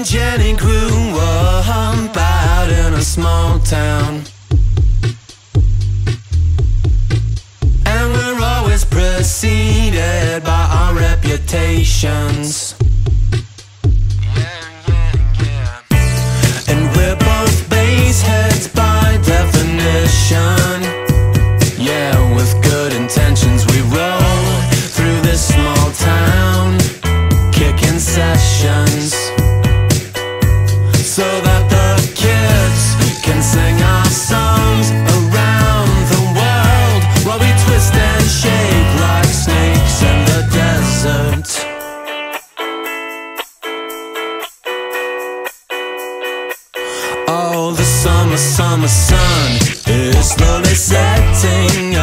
Jenny grew up out in a small town, and we're always preceded by our reputations. And we're both baseheads by definition. Yeah, with good intentions we roll through this small town, kicking sessions, so that the kids can sing our songs around the world, while we twist and shake like snakes in the desert. Oh, the summer sun is slowly setting